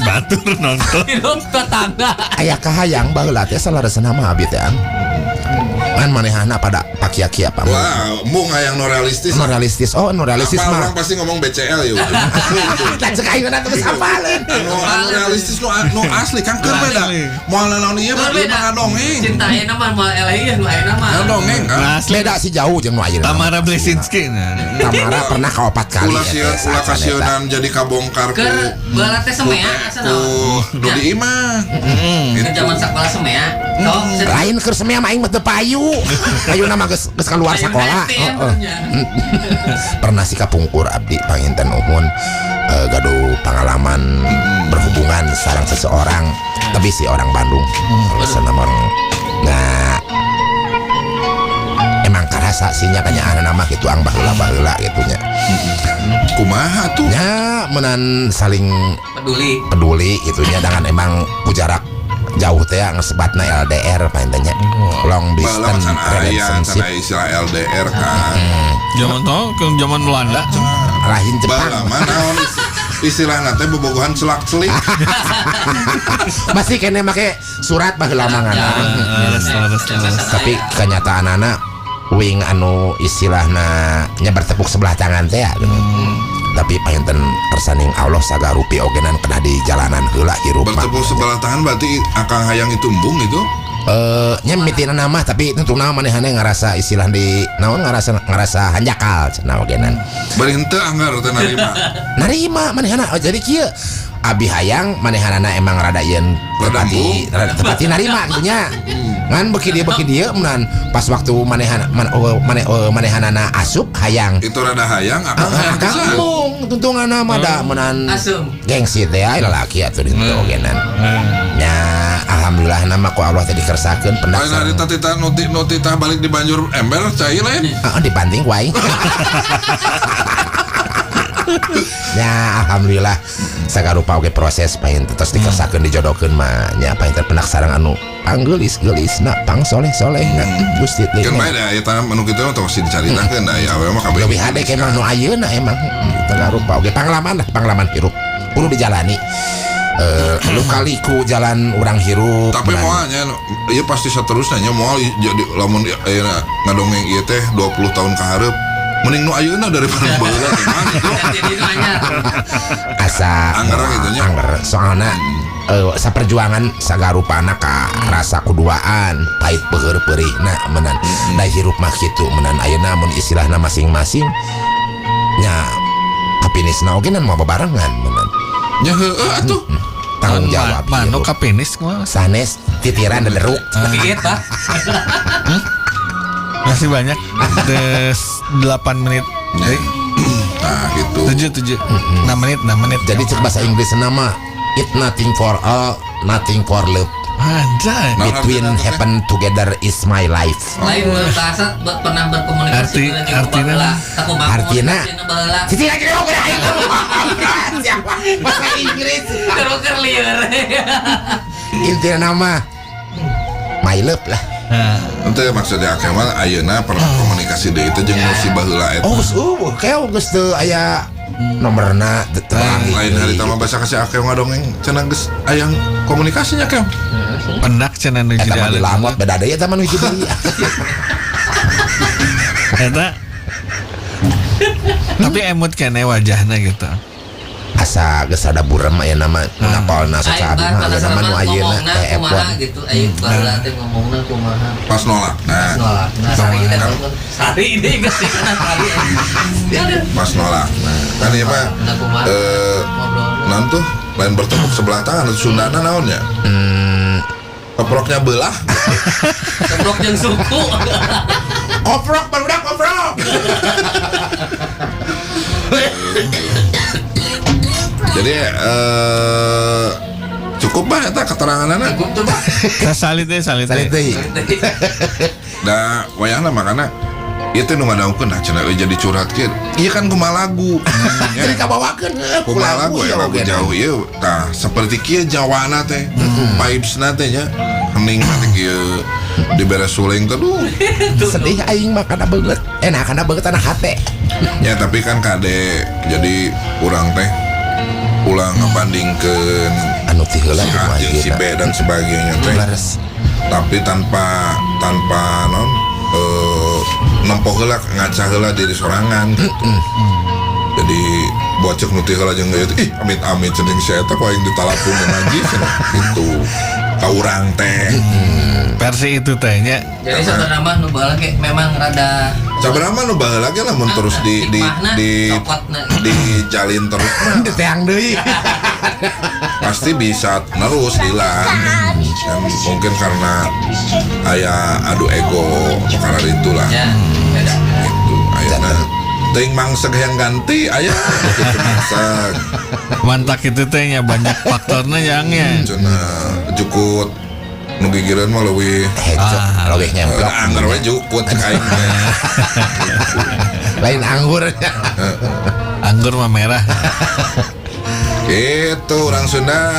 S1: Batur nonton.
S6: Hidup tetangga.
S3: Aya kahayang baheula teh salaresana mah abi teh. Kan manehana pada paki-aki apa?
S5: Wah, embung hayang nu realistis.
S3: Nu realistis. Oh, nu realistis
S5: Apa
S3: mah.
S5: orang pasti ngomong BCL ya.
S3: Kan sekali na terus apaleun.
S5: Anu realistis nu asli kan keur beda. Moal naon ieu mah ngadongeng.
S6: Cinta ayeuna mah moal eleh nu ayeuna mah.
S5: Ngadongeng kan.
S3: Beda si jauh jeung nu ayeuna.
S1: Tamara Blesinski.
S3: Tamara pernah ka 4 kali.
S5: Ulah kasieun jadi kabongkar ku.
S6: Keur baheula teh semea asana.
S5: Nu di imah.
S6: Ke zaman sekolah semea. Sok
S3: Lain keur semea mah aing mah teu payu. Payuna mah geus keluar sekolah. Pernah si kapungkur abdi panginten umum gaduh pengalaman berhubungan sareng seseorang tapi si orang Bandung senam orang nggak emang karasa sinya kanya nama gitu ang baheula gitunya
S5: Kumaha tuh?
S3: nya menan saling
S6: peduli
S3: gitunya dengan emang jarak jauh teh ngesebatna LDR paintanya long distance relationship
S5: istilah LDR kan.
S1: Zaman tau ke zaman Belanda.
S3: lain Jepang
S5: Bala mana istilah teh bobogohan celak-celik.
S3: masih kene make surat baheula mangan tapi kenyataan anak wing anu istilahna nya bertepuk sebelah tangan teh tapi painten tersaning Allah sagarupi ogenan kena di jalanan heula hirup
S5: Bertepuk sebelah tangan berarti akang hayang itu embung itu.
S3: nya mitina nama tapi tentu nama manehana ngarasa istilah di naon ngarasa hanjakal cenah ogenan
S5: Bari henteu anggar teh
S3: narima manehana jadi kieu abi hayang manehanana emang rada yen tepati narima gitunya ngan beki dia menan pas waktu manehanana asup hayang
S5: itu rada hayang akang hayang
S3: kampung tuntunganna mah da menan
S6: Asum.
S3: gengsi teh aya lalaki atuh di ogenan nya alhamdulillah nama ku Allah teh dikersakeun
S5: Lain
S3: pendak
S5: hari tita nuti tah balik di banjur ember cai lain.
S3: dibanting wae ya alhamdulillah sagarupa oge proses pain terus dikersakeun dijodohkeun mah nya pain terpendak sareng anu panggelis-gelisna pang soleh-solehna Gusti teh
S5: Kan bae da aya tanah anu kitu mah tos dicaritakeun da ya we mah kabeh.
S3: lebih hade ke mah nu ayeuna emang sagarupa oge panglaman hirup kudu dijalani luka-liku jalan orang hirup
S5: Tapi moalnya ieu pasti saterusna nya moal jadi lamun ayeuna ngadongeng ieu teh 20 tahun ka hareup mending nu ayeuna daripada baheula teh mah itu.
S6: Jadi nu anyar.
S3: asa
S5: Angger gitu nya.
S3: angger soalna saperjuangan sagarupana ka rasa kuduaan pahit peuheur peurihna menan da hirup mah kitu menan ayeuna mun istilahna masing-masing nya kapinisna oge nan mau bebarengan menan
S5: Nya heueuh atuh.
S3: tanggung jawab
S1: Mano
S3: hirup
S1: kapenis mah
S3: sanes titiran dederuk
S6: Tapi eta.
S1: masih banyak. Des 8 menit.
S5: Nah gitu.
S1: 7 6 menit.
S3: jadi cek bahasa Inggris nama it nothing for all nothing for love
S1: Anjay.
S5: Nah,
S3: between
S5: artinya,
S3: happen together is my life
S6: Lain bahasa pernah berkomunikasi
S1: Artinya
S3: artinya
S6: baheula.
S3: Siti lagi siapa bahasa Inggris
S6: Keur lieur.
S3: intinya nama my love lah
S5: Ente maksudnya akeh mah ayeuna pernah komunikasi deui teh jeung si baheula eta.
S3: kayak geus teu aya nomorna
S5: Lain hari tama bahasa kasih akeh ngadongeng cenah geus hayang komunikasinya keong.
S1: Pendak cenah nu
S3: eta mah
S1: jadi
S3: dilamot beda deui eta mah nu hiji deui
S1: eta. Tapi emut kene wajahna gitu.
S3: asa geus ada burem aya nama napalna saca abi mah aya nama nu ayeuna teh epon
S6: gitu. Aing baheula teh ngomongna kumaha.
S5: Pas nolak. Nah,
S6: Nolak. Nah, sari ini geus kana sari.
S5: pas nolak. Nah, kan ieu mah naon tuh lain bertepuk sebelah tangan Sundana naon ya? Keproknya belah.
S6: Keprok jeung suku.
S3: oprok barudak oprok
S5: Jadi cukup bah eta keteranganana.
S6: Cukup tuh, Pak.
S1: Salit teh.
S3: salit deui
S5: Da wayahna makana ieu teh nu ngadawukeun nah cenah jadi curhat kieu. Ieu kan kumaha lagu.
S3: jadi kabawakeun
S5: Kumaha lagu ya lagu jauh ieu. Tah saperti kieu jawana teh. Vibes-na teh nya. Hening teh kieu diberes suling teh duh.
S3: sedih aing mah kana beungeut kana beungeut anak hate
S5: Ya tapi kan kade jadi urang teh ulang ngebandingkeun
S3: anu ti heula
S5: si A jeung si B dan sebagainya teh.
S3: Laras
S5: Tapi tanpa non nempoh heula ngaca heula diri sorangan gitu. Jadi bocek nuti heula jeung ieu ih amit-amit cenah si eta ku aing ditalapung ngaji cenah gitu. Ka urang teh.
S1: Versi itu tehnya.
S6: Jadi sebenarnya mah nu baheula ge memang rada
S5: Sabarama nu baheula ge lamun terus di jalin terus mah
S3: Diteang deui.
S5: pasti bisa terus hilang. Kan mungkin karena aya adu ego perkara itulah.
S6: ya beda.
S5: Gitu ayana teuing mangseg yang ganti aya gitu mangseg.
S1: Mantak itu tehnya banyak faktornya yangnya.
S5: Cenah jukut nu gigireun mah leuwih
S3: Logih nyemplok.
S5: anggar we jukut cek aing teh.
S3: Lain anggurnya.
S1: Anggur mah merah.
S5: Gitu orang Sunda.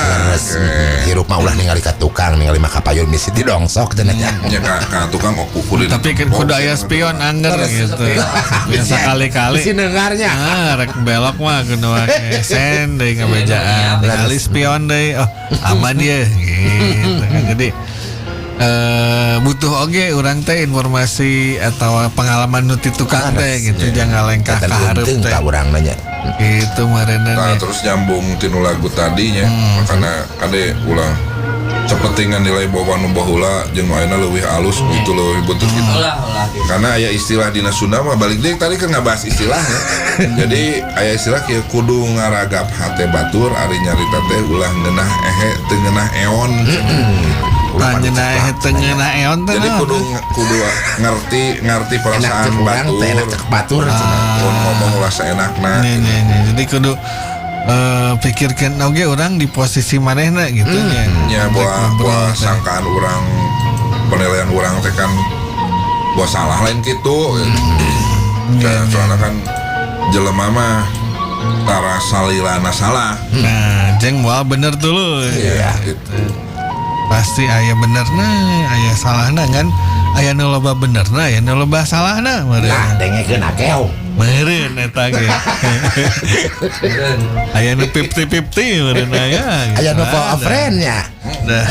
S3: Hirup mah ulah ningali ka tukang ningali mah kapayun misi di dongsok cenah nya.
S5: Nya ka tukang kudu
S1: Tapi kan kudu aya spion angger gitu. Biasa kali-kali.
S3: Si negarnya.
S1: Rek belok mah kudu make sen deui ngabejaan. Kali spion deui. Oh, aman dia gitu kan. Jadi butuh oge urang teh informasi atau pengalaman nu ti tukang teh gitu. Jangan lengkah ka hareup teh.
S3: Ka urang nanya.
S1: Gitu meureunna.
S5: Nah, terus nyambung tinu lagu tadinya makanya kade ulah cepetingan nilai bawa nu baheula jeung nu ayeuna leuwih alus gitu leuwih butut gitu.
S6: Ulah
S5: Karena aya istilah dina Sunda mah balik deui tadi kan ngabahas istilahnya. Jadi aya istilah kieu kudu ngaragap hate batur ari nyarita teh ulah ngeunah ehe teu ngeunah eon.
S1: Panjenengan tengena eon teh.
S5: Jadi kudu ngerti perasaan batur.
S3: Enak cek batur.
S5: Mun ngomong ulah saenakna.
S1: Nih. Jadi kudu pikirkan oge orang di posisi manehna gitu nya.
S5: Nya buah sangkaan urang penilaian urang teh kan buah salah lain gitu. Soalnya kan jelema mah tara salilana salah.
S1: Nah, jeng moal bener dulu.
S5: Iya gitu.
S1: Pasti aya benerna, aya salahna kan. Aya nu loba benerna, aya nu loba salahna.
S3: Nah, dengekeun akeo.
S1: Meureun eta ge. Aya nu 50-50 meureun aya.
S3: Aya nu for a friend-nya.
S1: Dah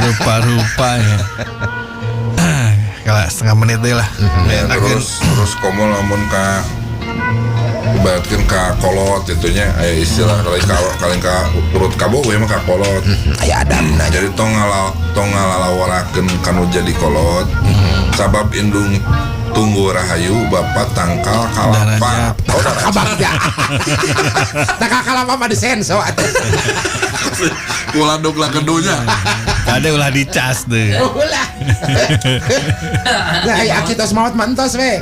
S1: rupa-rupanya. Kalau setengah menit deh lah.
S5: Ya, terus komo lamun ka ibaratkeun ka kolot itunya aya istilah kali ka urut kabo we mah ka kolot.
S3: Aya adabna.
S5: Jadi tong ngalawarakeun kanu jadi kolot. Sabab indung tunggu rahayu bapak tangkal kalapa.
S3: Oh, kabagja. Tangkal kalapa mah disenso atuh.
S5: Ulah dogla kedunya.
S1: Kade ulah dicas deh.
S3: Ulah. Nah, aya kitos maot mantos we.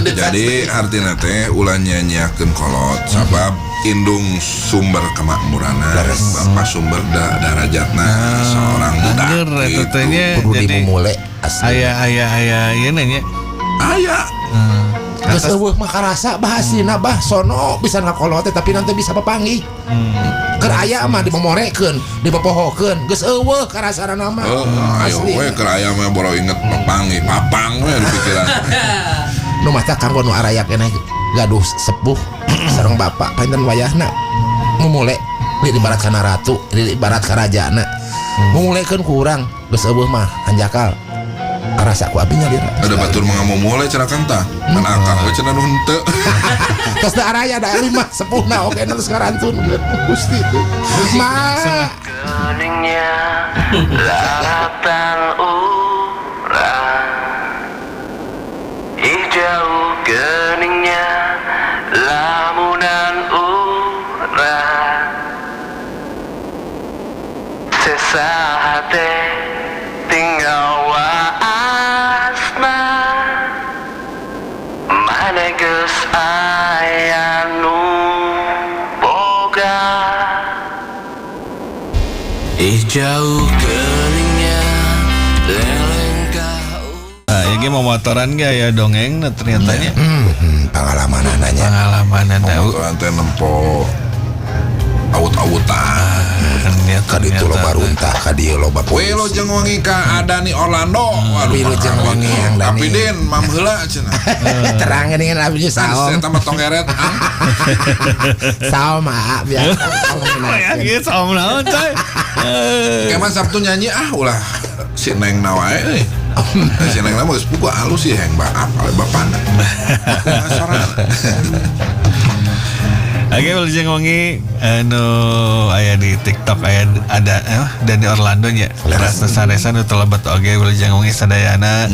S5: Jadi artina teh ulah nyanyiakeun kolot sabab indung sumber kemakmuranna bapak sumber darajatna seorang budak.
S1: Anjir eta teh nya
S3: Kudu
S1: jadi
S3: dimumule asli.
S1: aya ieu nya.
S5: Aya.
S3: Geus eueuh mah karasa bahasina bah sono bisa ngakolot tapi nanti bisa papanggih. Keur aya mah dimemorekeun, dipopohokeun, geus eueuh karasana mah.
S5: Ayo we keur aya mah boro inget papang we di pikiran.
S3: Nu mah teh kanggo nu araya keneh gaduh sepuh sareng bapak painten wayahna mumule di ibarat kana ratu, di ibarat karajana. Mumulekeun ku urang geus eueuh mah hanjakal. Karasa ku abdi nyalira.
S5: Ada batur mengamu mulai cenah kanta. Kan akang we cenah nu henteu.
S3: Tos da araya da lima sepuhna oke terus karantun Gusti itu. Ma
S2: Keningnya daratan urang, hijau keningnya lamunan urang, sesahate tinggal waasna, mana geus aya nu boga. Hijau keningnya lelengkah.
S1: Ya ge motoran ge aya dongeng ternyata nya.
S3: pengalaman nanya.
S1: Pengalaman tahu.
S5: Motoran teh nempo awut-awutan.
S3: Ka ditu loba runtah, ka dieu loba
S5: We lo jeung wangi ka Adani Orlando. Waduh,
S3: Wilujeng wangi yang Dani.
S5: Tapi Den, mam heula cenah.
S3: terang dengan abdi saom.
S5: Saya tambah tongeret.
S3: Saom ah biasa.
S1: Ya gitu om naon coy.
S5: Keman Sabtu nyanyi ulah si Neng nawae euy. Si neng nama geus pugu halus sih yang apal bapana. Sorangan.
S1: Oke, Wilujeng Wengi aya di TikTok aya ada Dani Orlando nya. Rasa saresan nu telebet oge Wilujeng Wengi sadayana.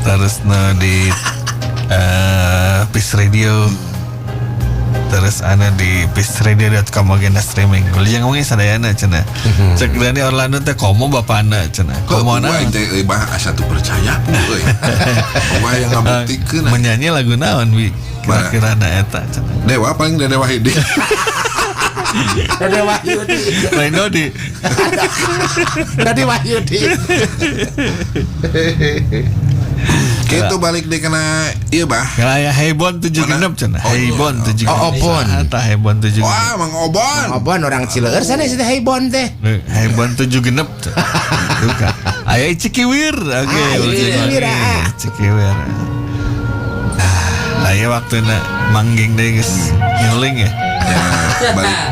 S1: Terus di Peace Radio. Terus di peaceradio.com oge na streaming. Wilujeng Wengi sadayana cenah. Cek Dani Orlando teh komo bapana cenah. Komona
S5: teh bah asa teu percaya euy. Wah yang ngabuktiikeun.
S1: Menyanyi lagu naon wi? Kira-kira eta cenah.
S5: Dewa paling Dewa Hidi.
S3: Dede Wahyudi.
S1: Lain Dodi.
S3: Dede Wahyudi.
S5: Gitu balik deh kena iya bah.
S1: Kayak Hebon 76 cenah. Hebon 76.
S3: Oh, Obon.
S1: Eta Hebon 76.
S5: Wah, Mang Obon.
S3: Obon orang Cileur sana sih Hebon teh.
S1: Hebon 76 cenah. Duka. Aya Cikiwir. Oke,
S3: Cikiwir.
S1: Cikiwir. Aya waktuna mangging deui geus nyuling ya.
S5: Ya,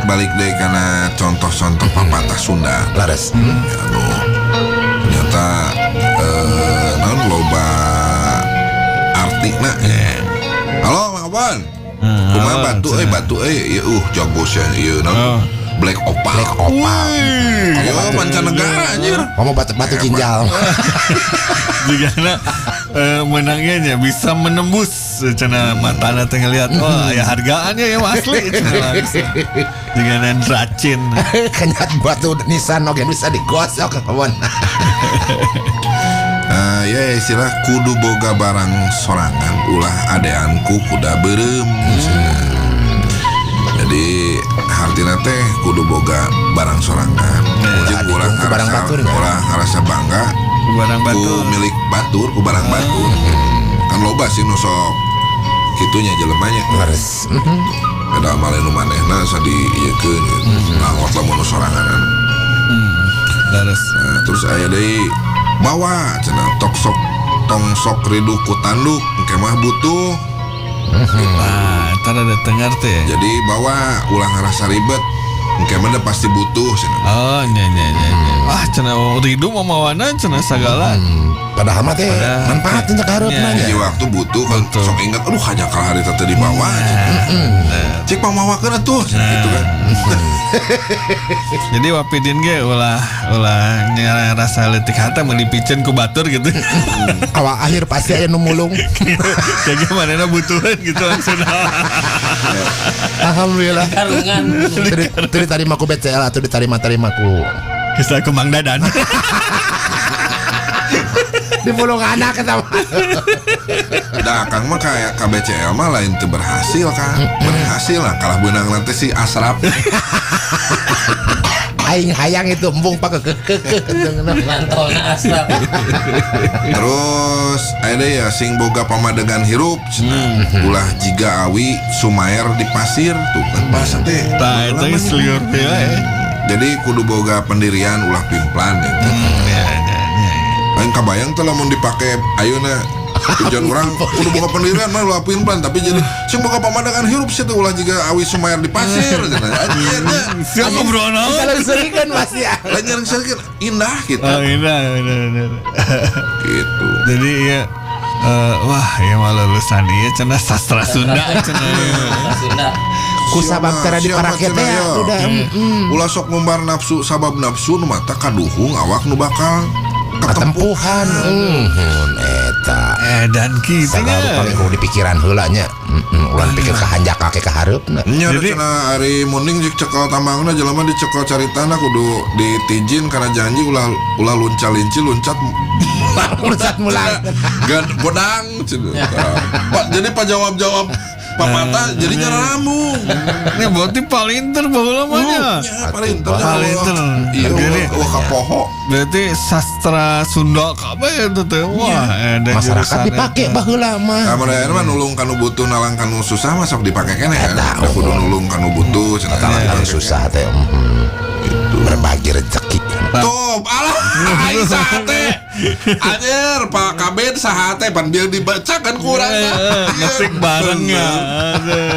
S5: balik deh karena contoh-contoh pepatah Sunda.
S3: Laras.
S5: Ternyata naon loba artina. Halo Mang Obon. Kumaha batu ieu jago sia ieu naon Black Opal. Oh, mancanegara anjir.
S3: Ngomong batu ginjal.
S1: Jigana menangnya nya bisa menembus cenah matana teh ngelihat wah aya hargaan ya asli cenah. Jigana racin.
S3: Kenyat batu nisan oge bisa digosok kawan.
S5: Ya istilah kudu boga barang sorangan ulah adeanku kuda beureum. Jadi hartina teh kudu boga barang sorangan. Jeung urang
S3: barang baturnya.
S5: Urang ngarasa bangga
S1: Barang
S5: ku
S1: batur.
S5: milik batur, ku barang batur. Kan loba sih nu sok kitunya jelemanya.
S3: Laras.
S5: Ada amale nu manehna asa diieukeun ngangot lamun soranganan.
S1: Laras.
S5: Nah, terus aya deui bawa cenah tong sok ridu ku tanduk engke mah butuh.
S1: Nah, entar ada dengar teh ya.
S5: Jadi bawa ulah ngerasa ribet engke mah pasti butuh cenah.
S1: Oh, nya. Wah, cenah ridu mamawana cenah sagala.
S3: Padahal mah teh manfaatnya ka hareupna nya.
S5: Di waktu butuh kan sok inget aduh hanya kala hari teh dibawa. Cek pamawakeun atuh gitu kan.
S1: Jadi wapidin ge ulah rasa leutik hata mun dipicen ku batur gitu.
S3: Awal akhir pasti aya nu mulung.
S1: Kayak gimana butuhan gitu langsung.
S3: Alhamdulillah.
S6: Karungan.
S3: Teu ditarima ku BCL atau ditarima ku
S1: Kisah ke Mang Dadan.
S3: di pulung anak eta mah.
S5: Da Kang mah kayak KBCL mah lain teu berhasil Kang. Berhasil lah kalah beunang nanti si Asraf.
S3: Aing hayang itu embung pakekekek
S6: Mantolna Asraf.
S5: Terus ada ya sing boga pamadegan hirup ulah jiga awi Sumaer di pasir tuh kan bahasa teh.
S1: Tah eta geus liur teh wae.
S5: Jadi kudu boga pendirian ulah pimplan gitu. Lain kabayang teh lamun dipake ayeuna tujuan orang kudu boga pendirian mah ulah pimplan tapi jadi sing boga pamadegan hirup sih ulah jiga awi Sumaer di pasir anjir.
S1: Siapa brono?
S3: kalau seringan pasti
S5: Lain nyareng sedikit indah gitu.
S1: Oh, benar.
S5: Gitu.
S1: Jadi ya wah ya malah lulusan ieu cenah sastra Sunda cenah.
S6: Sunda.
S3: ku sabab tara di paraket teh udah
S5: ulah sok ngumbar nafsu sabab nafsu nu mata kaduhung awak nu bakal
S3: ketempuhan eta
S1: Dan kitu
S3: sagala pake kudu di pikiran heula nya ulah pikir ka hanjak kake ka hareupna
S5: nya
S1: Jadi-
S5: cenah ari munding jik cekel tambangna jelema dicekel caritana kudu ditijin karena janji ulah lunca-linci loncat
S3: Mursat mulang
S5: gan bodang cenah. Pak jadi pak jawab pamata jadinya ramu.
S1: Ini berarti palinter baheula mah nya.
S5: Ya paling
S1: Palinter.
S5: Iya
S1: Jadi
S5: wah kapoho.
S1: berarti sastra Sunda kabeh eta teh. Wah, ada
S3: masyarakat
S1: jurusan
S3: dipake
S1: eta.
S3: baheula mah
S5: Kamana mah nulung kanu butuh nalang kanu susah mah sok dipake keneh kan.
S3: Eta,
S5: Da kudu nulung kanu butuh cenah.
S3: kalau susah teh berbagi rezeki
S5: Tuh, alah, aing sate. Anjir, Pak Kabed sahate pan biar dibacakan kurang.
S1: Ngetik barengnya.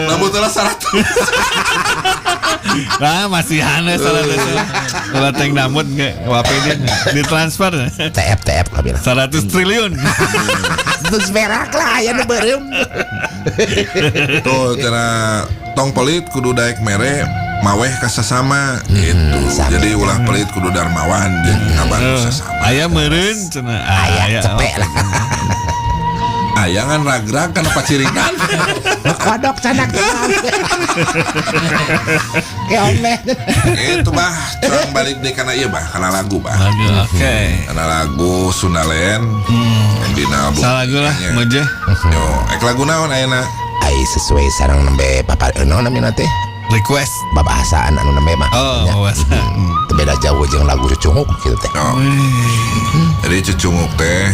S5: Namun telah 100.
S1: Nah, masih aneh salah itu. Kalau teng damut nggak, wapedin ditransfer
S3: TF kabel
S1: 100 triliun.
S3: terus berak lah ya berem.
S5: Tuh, cara tong pelit kudu daek mere maweh ka sasama gitu.
S3: sami.
S5: Jadi ulah pelit kudu darmawan jeung ngabantu sasama.
S1: Aya meureun cenah.
S3: Ayah cepek lah.
S5: Ayangan ragrag kana paciringan.
S3: Kodok canak. Ya omeh.
S5: Itu bah, curang balik deh kana ieu bah, kana lagu bah.
S1: Oke.
S5: Kana lagu Sundaland. Dina album.
S1: Salah gue lah, moje.
S5: Yo, ek lagu naon ayeuna?
S3: Ai sesuai sareng nembe papa naon namina teh?
S1: Request.
S3: Babahasaan anu nembe mah.
S1: Oh,
S3: Nya.
S1: was.
S3: Teu beda jauh jeung lagu Cucunguk kitu teh.
S5: Yo. Jadi Cucunguk teh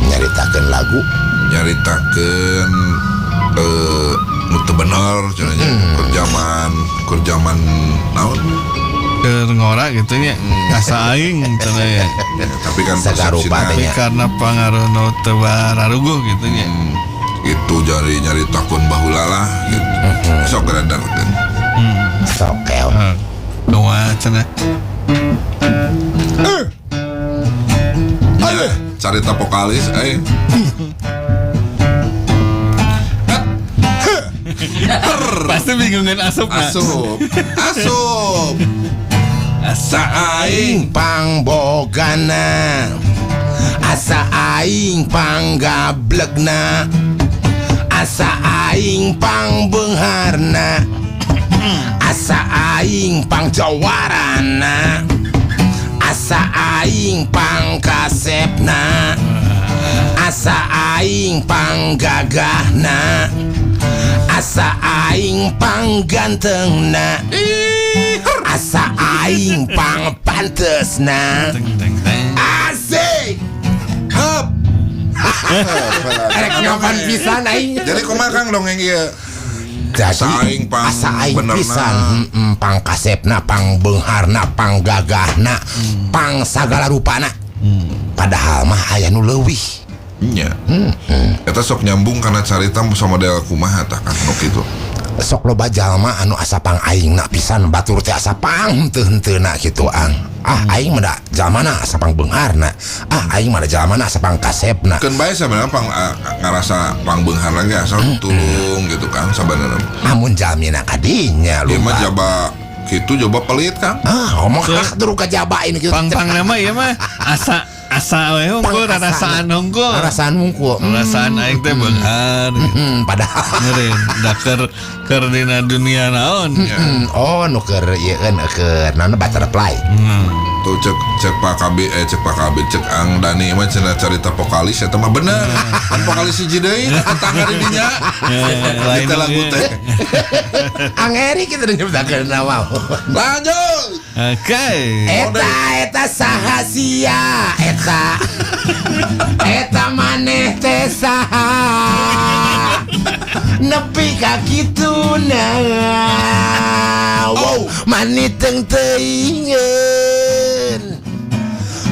S3: Nyaritakeun lagu
S5: nyaritakeun nu teu bener cenanya kerjaman naon?
S1: Keur ngora gitu nya. Asa aing cenah ya.
S5: Ya, tapi kan
S3: Sagarupa
S5: persepsina
S3: teh nya.
S1: Karena pengaruh nu teu bararuguh gitu nya.
S5: itu jari nyaritakeun baheula lah gitu. Sok gradarkeun.
S3: sokel.
S1: Doa cenah.
S5: Carita vokalis
S1: Pasti bingungan asup na.
S5: Asup asa aing
S3: Pangbogana asa aing panggablegna asa aing pangbeungharna asa aing pangjawarana asa aing pangkasepna asa aing panggagahna asa aing panggantengna asa aing pangpantesna asik
S5: hap.
S3: erek nyoban pisan aing
S5: Jadi kumaha Kang dongeng ieu?
S3: jadi
S5: Asa aing pang
S3: asa aing
S5: benerna.
S3: pisan pangkasepna pangbeungharna panggagahna pang sagala rupana padahal mah aya nu leuwih
S5: Nya. Eta sok nyambung karena carita sama model kumaha tah Kang nu kitu.
S3: sok loba jalma anu asa pang aingna pisan batur teh asa pang henteu-henteuna kitu ang aing mah da jalmana asa pang beungharna aing mah da jalmana asa pang kasepna
S5: Keun bae sebenarnya pang ngarasa pang beunghar lagi asal tulung gitu Kang sabenerna.
S3: amun jalmina kadinya
S5: Ieu mah
S3: lupa
S5: jaba kitu coba pelit Kang.
S3: omong dulu kajaba ini kitu
S1: Pang nama ieu mah asa we hungkul rarasaan hungkul.
S3: rasaan mungkul
S1: Perasaan aing teh beunghar.
S3: padahal
S1: Ngeureun da keur dina dunia naon.
S3: oh nu keur ieu keur naon butterfly
S5: Tuh cek Pak Kabid cek Ang Dani mah cenah carita vokalis eta mah bener. Kan vokalis hiji deui tetangga di dinya.
S1: Lain
S5: Kita lagu teh.
S3: angeri kita nyebutakeun nama
S5: Lanjut.
S1: Oke.
S3: eta saha sia eta maneh teh saha nepi ka kituna wow mani teu teuingeun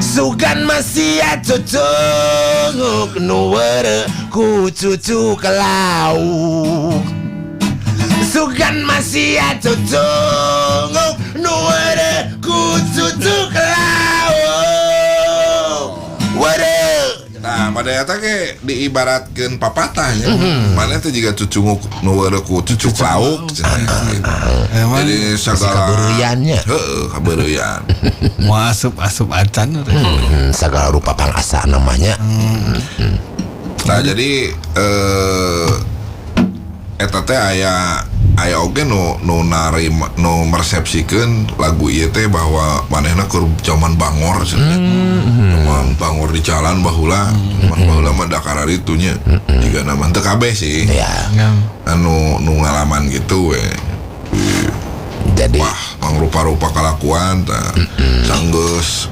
S3: sugan masih cucunguk nu weureu ku cucuk lauk sugan masih cucunguk nu weureu ku cucuk lauk weureu
S5: Nah, pada eta ge diibaratkeun papatahnya. Mana teh jiga cucunguk nu weureu ku cucuk lauk cenah.
S1: Emang
S5: Jadi segala
S3: kabeureuyannya.
S5: Heeh, kabeureuyan.
S1: mau asup acan.
S3: Segala rupa pangasa namanya
S5: Nah, jadi eta teh aya oge nu narima nu meresepsikeun lagu ieu teh bahwa manehna keur zaman bangor cenah. Zaman bangor di jalan baheula, zaman baheula mah da kararitu nya. Jiga nama teu kabeh sih.
S3: ya
S5: Anu nu ngalaman gitu we.
S3: jadi
S5: Wah, mangrupa-rupa kalakuan tah. Sanggeus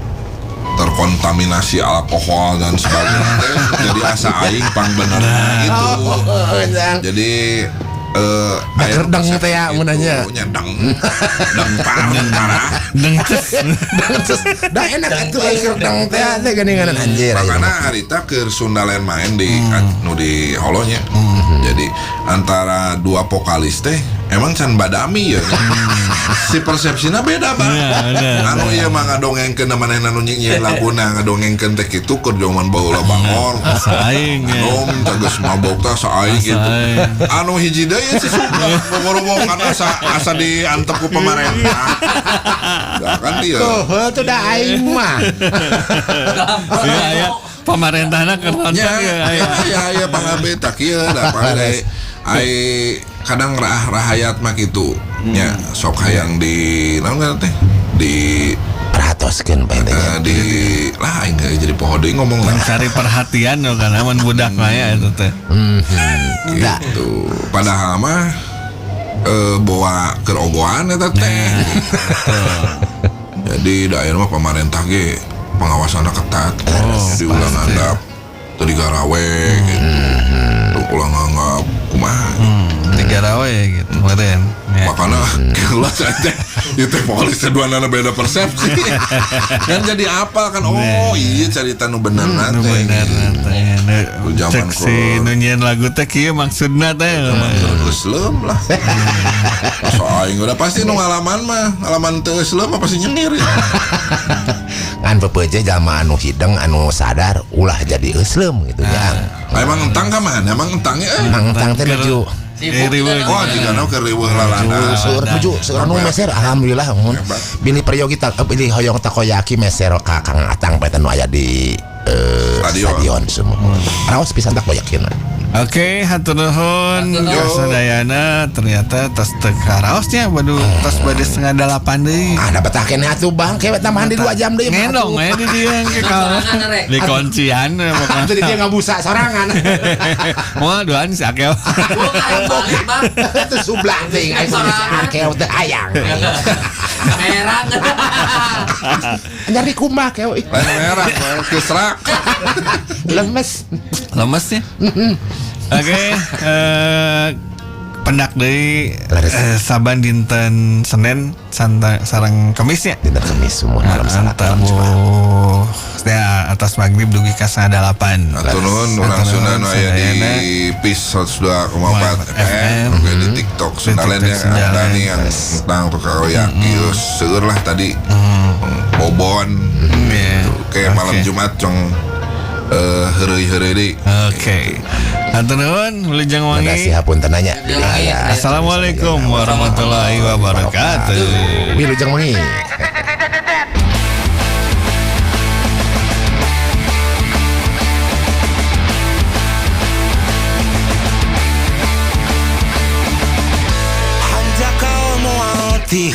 S5: terkontaminasi alkohol dan sebagainya. Jadi asa aing pang bener gitu. Jadi
S3: Dang teh ya menanya.
S5: Dang parah.
S3: Dah enak atuh keur dang teh geuningan anjir.
S5: Makana harita keur Sunda lain main di nu di holonya. Jadi antara dua vokalis teh emang can badami ya. Si persepsina beda Bang. Anu ieu mah ngadongengkeun manehna nu nyieu laguna ngadongengkeun teh kitu keur jaman baheula bangor.
S1: Saing ya.
S5: Nom tegas mabok teh saing gitu. Anu hiji deui si Sunda ngomong asa diantep ku pemerintah. Da kan dia.
S3: Tuh itu dah aing mah.
S1: Ya, pemerintahna keur nonton
S5: Ya pangabe tak kieu da pare ai kadang rahayat mah kitu nya sok hayang di naon ngaran teh di
S3: Perhatoskeun pendeknya.
S5: di lah aing jadi poho deui ngomong lah
S1: mencari perhatian lo kan aman budak mah ya itu teh.
S5: gitu. Padahal mah bawa kerogohan eta teh. Jadi daerah mah pemerintah ge pengawasannya ketat. Diulang anggap teu digarawe gitu. Ulang anggap kumaha.
S1: Tiga rawe gitu kemarin. Ya.
S5: Makanya gila saja itu polis keduanya beda persepsi. Kan jadi apa kan iya cerita nu bener
S1: Nu bener
S5: Zaman
S1: cek si nu nyieun lagu teh kieu maksudna teh.
S5: Islam lah. So aing udah pasti nu ngalaman teu Islam mah pasti nyengir.
S3: Kan pepeje jalma anu hideng anu sadar ulah jadi Islam gitu ya.
S5: Emang entang ka mana? Emang entangnya
S3: Mang tang teh nuju
S5: oh jika nu keur riweuh lalana.
S3: Seueur nu meser alhamdulillah mun. Billy Priyogi pilih hoyong takoyaki meser ka Kang Atang peta nu aya di stadion semua. Raos pisan tak yakin.
S1: Oke, hatur nuhun sadayana ternyata tos teu karaosnya waduh tos bade 7:30 deui.
S3: Ada betah keneh atuh Bang, kewet tambahan di 2 jam deui.
S1: Ngendong aya di dieu ke kawan. Di kuncian pokoknya.
S3: Tadi dia ngabusa sorangan.
S1: Moal duaan si Akel.
S6: Balik Bang.
S3: Itu sublang ting aya akeu teh hayang.
S6: Merah.
S3: Nyari kumbah keu.
S5: Lain merah, kesrak.
S3: Lemes.
S1: Lemesnya. Oke, pendak deui saban dinten Senin sareng Kemisnya.
S3: Dinten Kemis semua malam salat.
S1: Ya atas maghrib dugi ka 8.
S5: Atur nuhun urang Sunda nu aya di PIS 102,4 FM oke di TikTok Sunda lain yang ada nih yang tentang takoyaki seueur lah tadi bobon oke malam Jumat cong heureuy deui.
S1: Oke. Hatur nuhun Wilujeng Wangi.
S3: Makasih hapunten nanya.
S1: Assalamualaikum warahmatullahi wabarakatuh.
S3: Wilujeng Wangi.
S4: Anda kau mau hati